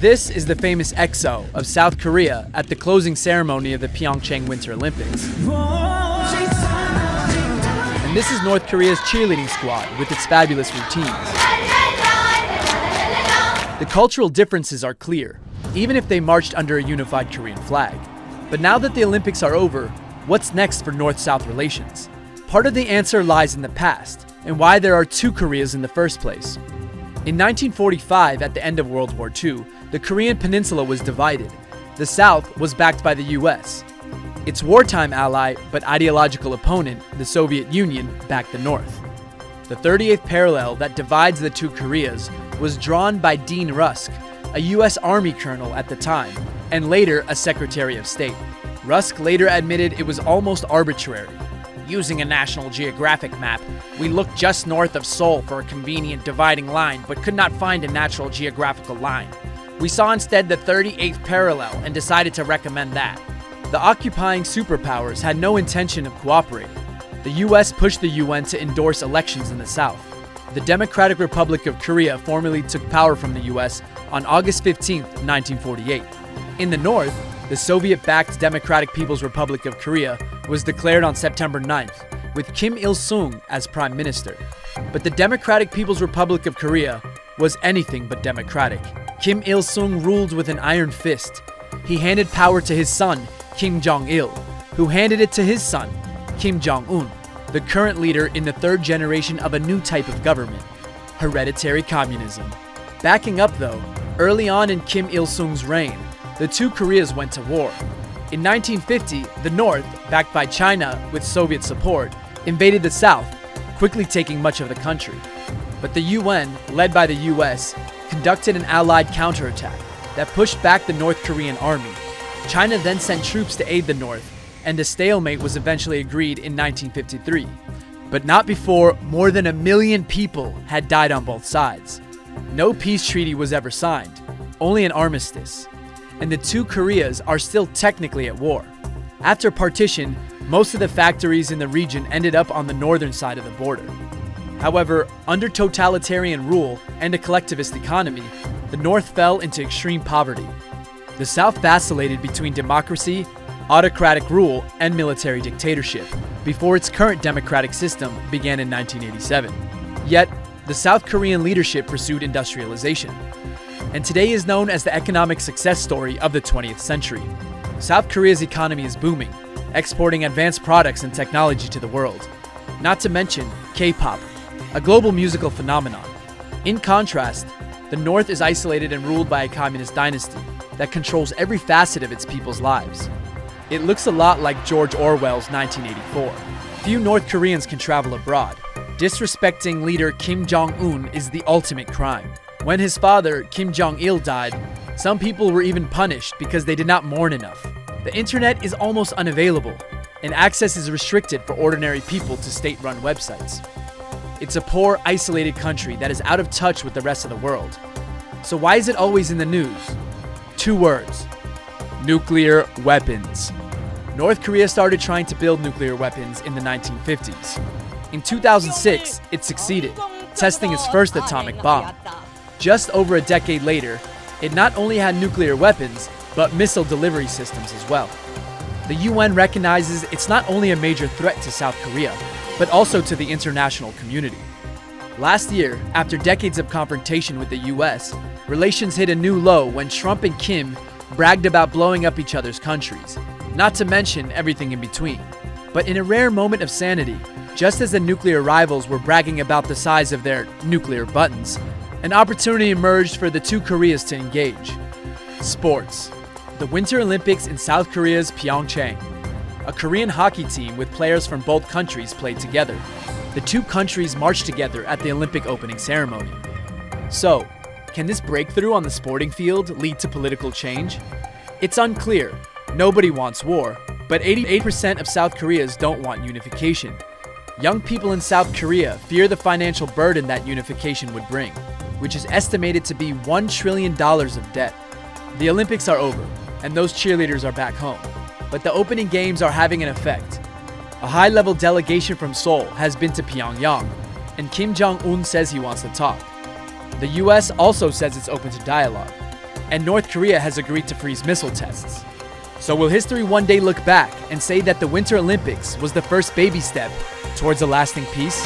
This is the famous EXO of South Korea at the closing ceremony of the Pyeongchang Winter Olympics. And this is North Korea's cheerleading squad with its fabulous routines. The cultural differences are clear, even if they marched under a unified Korean flag. But now that the Olympics are over, what's next for North-South relations? Part of the answer lies in the past, and why there are two Koreas in the first place. In 1945, at the end of World War II, the Korean peninsula was divided. The South was backed by the US. Its wartime ally, but ideological opponent, the Soviet Union, backed the North. The 38th parallel that divides the two Koreas was drawn by Dean Rusk, a US Army colonel at the time, and later a Secretary of State. Rusk later admitted it was almost arbitrary. Using a National Geographic map, we looked just north of Seoul for a convenient dividing line, but could not find a natural geographical line. We saw instead the 38th parallel and decided to recommend that. The occupying superpowers had no intention of cooperating. The US pushed the UN to endorse elections in the South. The Democratic Republic of Korea formally took power from the US on August 15, 1948. In the North, the Soviet-backed Democratic People's Republic of Korea was declared on September 9th, with Kim Il-sung as prime minister. But the Democratic People's Republic of Korea was anything but democratic. Kim Il-sung ruled with an iron fist. He handed power to his son, Kim Jong-il, who handed it to his son, Kim Jong-un, the current leader in the third generation of a new type of government, hereditary communism. Backing up though, early on in Kim Il-sung's reign, the two Koreas went to war. In 1950, the North, backed by China with Soviet support, invaded the South, quickly taking much of the country. But the UN, led by the US, conducted an allied counterattack that pushed back the North Korean army. China then sent troops to aid the North, and a stalemate was eventually agreed in 1953. But not before more than 1 million people had died on both sides. No peace treaty was ever signed, only an armistice. And the two Koreas are still technically at war. After partition, most of the factories in the region ended up on the northern side of the border. However, under totalitarian rule and a collectivist economy, the North fell into extreme poverty. The South vacillated between democracy, autocratic rule, and military dictatorship before its current democratic system began in 1987. Yet, the South Korean leadership pursued industrialization, and today is known as the economic success story of the 20th century. South Korea's economy is booming, exporting advanced products and technology to the world. Not to mention K-pop, a global musical phenomenon. In contrast, the North is isolated and ruled by a communist dynasty that controls every facet of its people's lives. It looks a lot like George Orwell's 1984. Few North Koreans can travel abroad. Disrespecting leader Kim Jong-un is the ultimate crime. When his father, Kim Jong-il, died, some people were even punished because they did not mourn enough. The internet is almost unavailable, and access is restricted for ordinary people to state-run websites. It's a poor, isolated country that is out of touch with the rest of the world. So why is it always in the news? 2 words: nuclear weapons. North Korea started trying to build nuclear weapons in the 1950s. In 2006, it succeeded, testing its first atomic bomb. Just over a decade later, it not only had nuclear weapons, but missile delivery systems as well. The UN recognizes it's not only a major threat to South Korea, but also to the international community. Last year, after decades of confrontation with the US, relations hit a new low when Trump and Kim bragged about blowing up each other's countries, not to mention everything in between. But in a rare moment of sanity, just as the nuclear rivals were bragging about the size of their nuclear buttons, an opportunity emerged for the two Koreas to engage. Sports. The Winter Olympics in South Korea's Pyeongchang. A Korean hockey team with players from both countries played together. The two countries marched together at the Olympic opening ceremony. So, can this breakthrough on the sporting field lead to political change? It's unclear. Nobody wants war, but 88% of South Koreans don't want unification. Young people in South Korea fear the financial burden that unification would bring, which is estimated to be $1 trillion of debt. The Olympics are over, and those cheerleaders are back home. But the opening games are having an effect. A high-level delegation from Seoul has been to Pyongyang, and Kim Jong-un says he wants to talk. The US also says it's open to dialogue. and North Korea has agreed to freeze missile tests. So will history one day look back and say that the Winter Olympics was the first baby step towards a lasting peace?